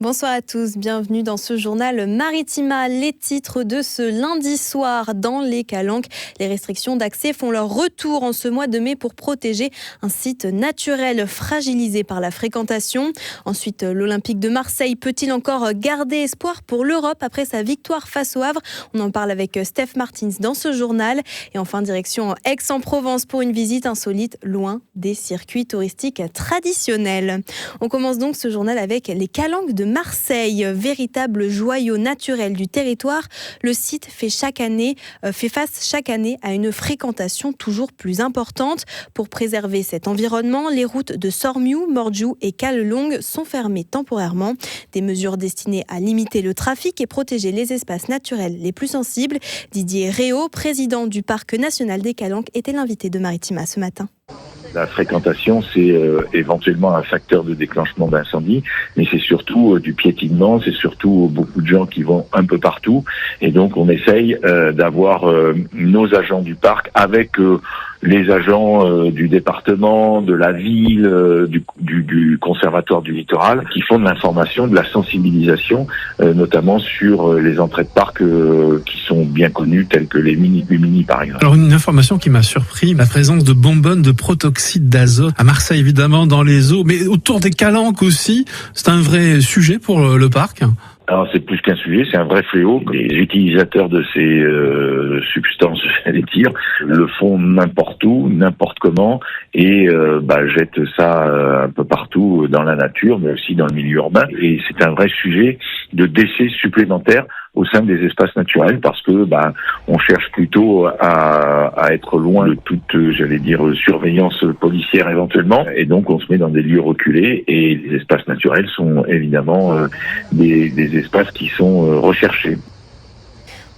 Bonsoir à tous, bienvenue dans ce journal Maritima. Les titres de ce lundi soir dans les Calanques. Les restrictions d'accès font leur retour en ce mois de mai pour protéger un site naturel fragilisé par la fréquentation. Ensuite, l'Olympique de Marseille peut-il encore garder espoir pour l'Europe après sa victoire face au Havre? On en parle avec Steph Martins dans ce journal. Et enfin, direction Aix-en-Provence pour une visite insolite loin des circuits touristiques traditionnels. On commence donc ce journal avec les Calanques de Marseille, véritable joyau naturel du territoire. Le site fait face chaque année à une fréquentation toujours plus importante. Pour préserver cet environnement, les routes de Sormiou, Mordjou et Callelongue sont fermées temporairement. Des mesures destinées à limiter le trafic et protéger les espaces naturels les plus sensibles. Didier Réau, président du Parc national des Calanques, était l'invité de Maritima ce matin. La fréquentation, c'est éventuellement un facteur de déclenchement d'incendie, mais c'est surtout du piétinement, c'est surtout beaucoup de gens qui vont un peu partout. Et donc, on essaye d'avoir nos agents du parc avec les agents du département, de la ville, du conservatoire du littoral, qui font de l'information, de la sensibilisation, notamment sur les entrées de parc qui sont bien connues, telles que les mini par exemple. Alors, une information qui m'a surpris, la présence de bonbonnes de protoxyde d'azote à Marseille, évidemment, dans les eaux, mais autour des Calanques aussi. C'est un vrai sujet pour le parc. Alors c'est plus qu'un sujet, c'est un vrai fléau. Les utilisateurs de ces substances, j'allais dire, le font n'importe où, n'importe comment, et jettent ça un peu partout dans la nature, mais aussi dans le milieu urbain. Et c'est un vrai sujet de décès supplémentaires au sein des espaces naturels, parce que on cherche plutôt à être loin de toute, surveillance policière éventuellement, et donc on se met dans des lieux reculés, et les espaces naturels sont évidemment des espaces qui sont recherchés.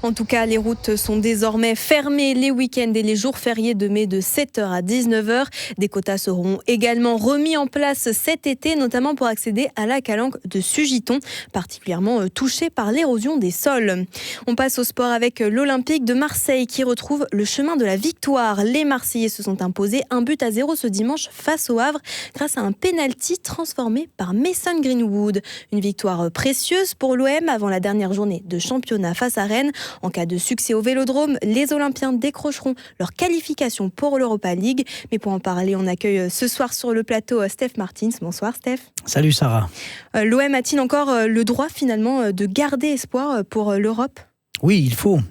En tout cas, les routes sont désormais fermées les week-ends et les jours fériés de mai de 7h à 19h. Des quotas seront également remis en place cet été, notamment pour accéder à la calanque de Sugiton, particulièrement touchée par l'érosion des sols. On passe au sport avec l'Olympique de Marseille qui retrouve le chemin de la victoire. Les Marseillais se sont imposés 1-0 ce dimanche face au Havre grâce à un pénalty transformé par Mason Greenwood. Une victoire précieuse pour l'OM avant la dernière journée de championnat face à Rennes. En cas de succès au Vélodrome, les Olympiens décrocheront leur qualification pour l'Europa League. Mais pour en parler, on accueille ce soir sur le plateau Steph Martins. Bonsoir Steph. Salut Sarah. L'OM a-t-il encore le droit finalement de garder espoir pour l'Europe ? Oui,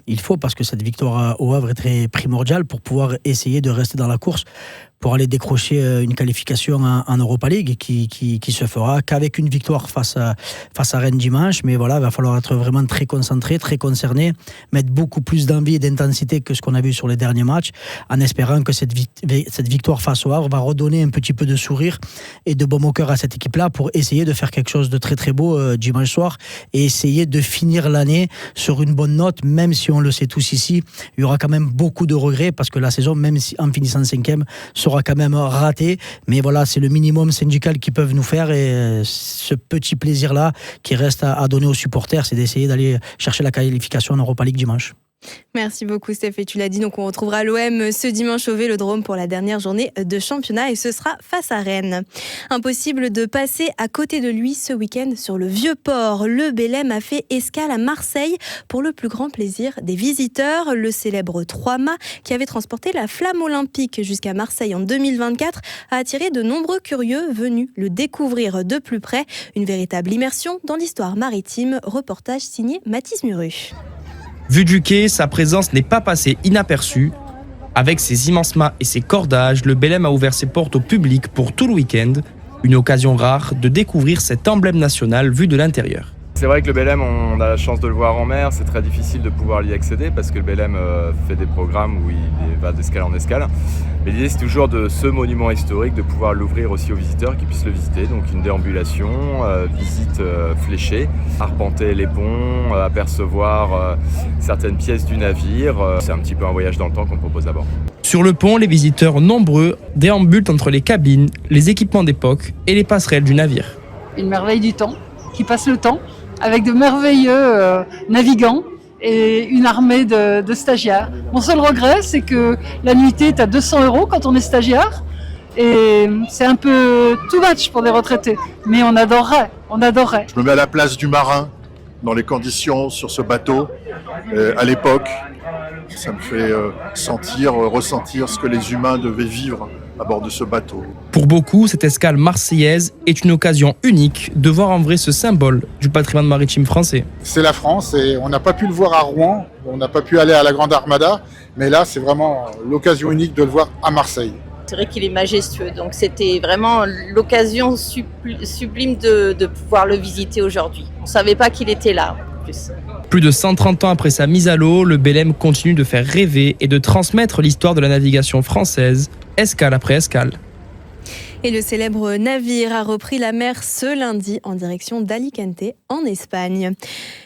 il faut parce que cette victoire au Havre est très primordiale pour pouvoir essayer de rester dans la course, pour aller décrocher une qualification en Europa League qui se fera qu'avec une victoire face à Rennes dimanche. Mais voilà, il va falloir être vraiment très concentré, très concerné, mettre beaucoup plus d'envie et d'intensité que ce qu'on a vu sur les derniers matchs, en espérant que cette victoire face au Havre va redonner un petit peu de sourire et de baume au cœur à cette équipe-là pour essayer de faire quelque chose de très très beau dimanche soir et essayer de finir l'année sur une bonne note, même si on le sait tous ici, il y aura quand même beaucoup de regrets parce que la saison, même si en finissant 5e, sera quand même raté, mais voilà, c'est le minimum syndical qu'ils peuvent nous faire et ce petit plaisir-là qui reste à donner aux supporters, c'est d'essayer d'aller chercher la qualification en Europa League dimanche. Merci beaucoup Steph, et tu l'as dit, donc on retrouvera l'OM ce dimanche au Vélodrome pour la dernière journée de championnat et ce sera face à Rennes. Impossible de passer à côté de lui ce week-end sur le Vieux-Port. Le Belém a fait escale à Marseille pour le plus grand plaisir des visiteurs. Le célèbre 3-mâts qui avait transporté la flamme olympique jusqu'à Marseille en 2024 a attiré de nombreux curieux venus le découvrir de plus près. Une véritable immersion dans l'histoire maritime. Reportage signé Mathis Muru. Vu du quai, sa présence n'est pas passée inaperçue. Avec ses immenses mâts et ses cordages, le Belém a ouvert ses portes au public pour tout le week-end. Une occasion rare de découvrir cet emblème national vu de l'intérieur. C'est vrai que le Belém, on a la chance de le voir en mer, c'est très difficile de pouvoir y accéder parce que le Belém fait des programmes où il va d'escale en escale. Mais l'idée, c'est toujours de ce monument historique, de pouvoir l'ouvrir aussi aux visiteurs qui puissent le visiter. Donc une déambulation, visite fléchée, arpenter les ponts, apercevoir certaines pièces du navire. C'est un petit peu un voyage dans le temps qu'on propose à bord. Sur le pont, les visiteurs nombreux déambulent entre les cabines, les équipements d'époque et les passerelles du navire. Une merveille du temps, qui passe le temps, avec de merveilleux navigants et une armée de stagiaires. Mon seul regret, c'est que l'annuité est à 200 € quand on est stagiaire Et c'est un peu too much pour des retraités. Mais on adorerait. Je me mets à la place du marin dans les conditions sur ce bateau à l'époque. Ça me fait ressentir ce que les humains devaient vivre à bord de ce bateau. Pour beaucoup, cette escale marseillaise est une occasion unique de voir en vrai ce symbole du patrimoine maritime français. C'est la France et on n'a pas pu le voir à Rouen, on n'a pas pu aller à la Grande Armada, mais là c'est vraiment l'occasion unique de le voir à Marseille. C'est vrai qu'il est majestueux, donc c'était vraiment l'occasion sublime de pouvoir le visiter aujourd'hui. On ne savait pas qu'il était là. Plus de 130 ans après sa mise à l'eau, le Belém continue de faire rêver et de transmettre l'histoire de la navigation française, escale après escale. Et le célèbre navire a repris la mer ce lundi en direction d'Alicante, en Espagne.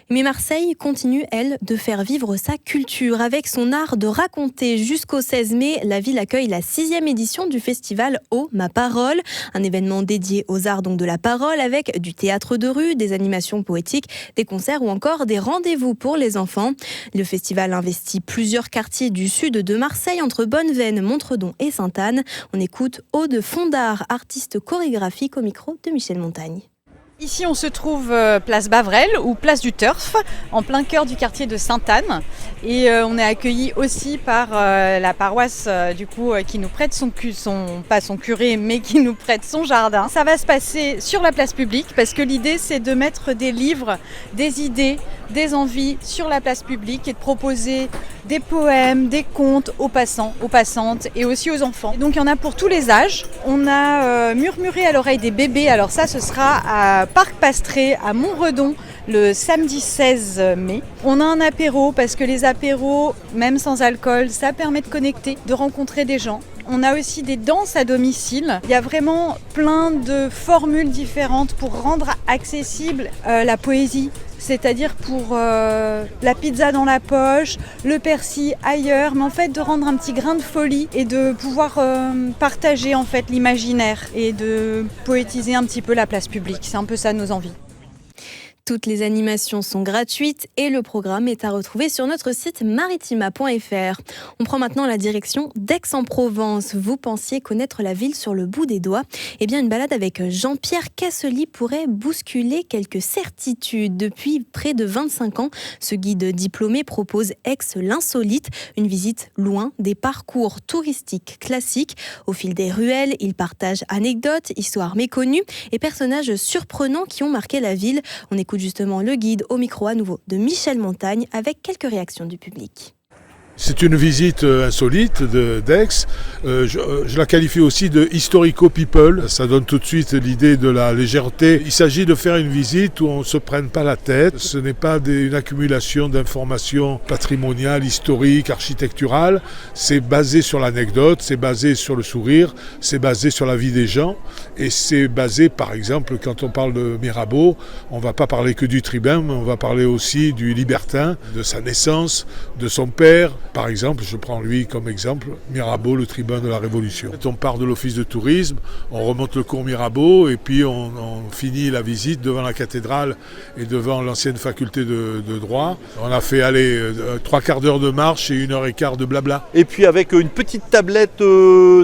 Mais Marseille continue, elle, de faire vivre sa culture. Avec son art de raconter jusqu'au 16 mai, la ville accueille la 6e édition du festival Oh ma parole, un événement dédié aux arts donc de la parole avec du théâtre de rue, des animations poétiques, des concerts ou encore des rendez-vous pour les enfants. Le festival investit plusieurs quartiers du sud de Marseille entre Bonneveine, Montredon et Sainte-Anne. On écoute Aude Fondard, artiste chorégraphique au micro de Michel Montagne. Ici, on se trouve place Bavrel ou place du Turf, en plein cœur du quartier de Sainte-Anne. Et on est accueillis aussi par la paroisse qui nous prête pas son curé, mais qui nous prête son jardin. Ça va se passer sur la place publique parce que l'idée, c'est de mettre des livres, des idées, des envies sur la place publique et de proposer des poèmes, des contes aux passants, aux passantes et aussi aux enfants. Et donc il y en a pour tous les âges. On a murmuré à l'oreille des bébés. Alors ça, ce sera à Parc Pastré, à Montredon, le samedi 16 mai. On a un apéro parce que les apéros, même sans alcool, ça permet de connecter, de rencontrer des gens. On a aussi des danses à domicile. Il y a vraiment plein de formules différentes pour rendre accessible la poésie. C'est-à-dire pour la pizza dans la poche, le persil ailleurs, mais en fait de rendre un petit grain de folie et de pouvoir partager en fait l'imaginaire et de poétiser un petit peu la place publique. C'est un peu ça nos envies. Toutes les animations sont gratuites et le programme est à retrouver sur notre site maritima.fr. On prend maintenant la direction d'Aix-en-Provence. Vous pensiez connaître la ville sur le bout des doigts ? Eh bien, une balade avec Jean-Pierre Cassely pourrait bousculer quelques certitudes. Depuis près de 25 ans, ce guide diplômé propose Aix l'insolite, une visite loin des parcours touristiques classiques. Au fil des ruelles, il partage anecdotes, histoires méconnues et personnages surprenants qui ont marqué la ville. On écoute justement le guide au micro à nouveau de Michel Montagne avec quelques réactions du public. C'est une visite insolite d'Aix. Je la qualifie aussi de historico people. Ça donne tout de suite l'idée de la légèreté. Il s'agit de faire une visite où on ne se prenne pas la tête. Ce n'est pas une accumulation d'informations patrimoniales, historiques, architecturales. C'est basé sur l'anecdote, c'est basé sur le sourire, c'est basé sur la vie des gens. Et c'est basé, par exemple, quand on parle de Mirabeau, on ne va pas parler que du tribun, mais on va parler aussi du libertin, de sa naissance, de son père. Par exemple, je prends lui comme exemple, Mirabeau, le tribun de la Révolution. On part de l'office de tourisme, on remonte le cours Mirabeau et puis on finit la visite devant la cathédrale et devant l'ancienne faculté de droit. On a fait 3 quarts d'heure de marche et 1h15 de blabla. Et puis avec une petite tablette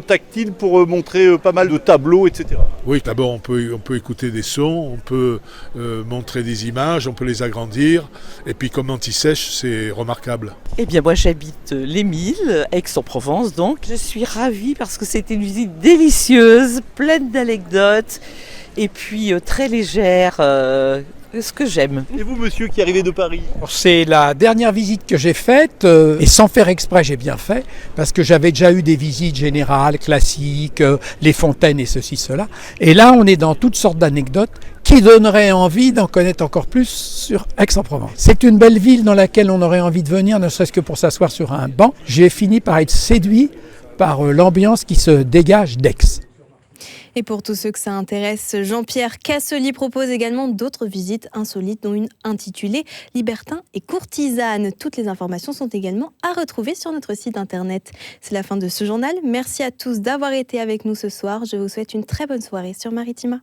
tactile pour montrer pas mal de tableaux, etc. Oui, d'abord on peut écouter des sons, on peut montrer des images, on peut les agrandir. Et puis comme anti-sèche, c'est remarquable. Eh bien moi j'habite l'Émile, Aix-en-Provence donc. Je suis ravie parce que c'était une visite délicieuse, pleine d'anecdotes et puis très légère, ce que j'aime. Et vous monsieur qui arrivez de Paris ? C'est la dernière visite que j'ai faite et sans faire exprès j'ai bien fait parce que j'avais déjà eu des visites générales, classiques, les fontaines et ceci, cela. Et là on est dans toutes sortes d'anecdotes qui donnerait envie d'en connaître encore plus sur Aix-en-Provence. C'est une belle ville dans laquelle on aurait envie de venir, ne serait-ce que pour s'asseoir sur un banc. J'ai fini par être séduit par l'ambiance qui se dégage d'Aix. Et pour tous ceux que ça intéresse, Jean-Pierre Cassely propose également d'autres visites insolites, dont une intitulée « Libertin et courtisane ». Toutes les informations sont également à retrouver sur notre site internet. C'est la fin de ce journal. Merci à tous d'avoir été avec nous ce soir. Je vous souhaite une très bonne soirée sur Maritima.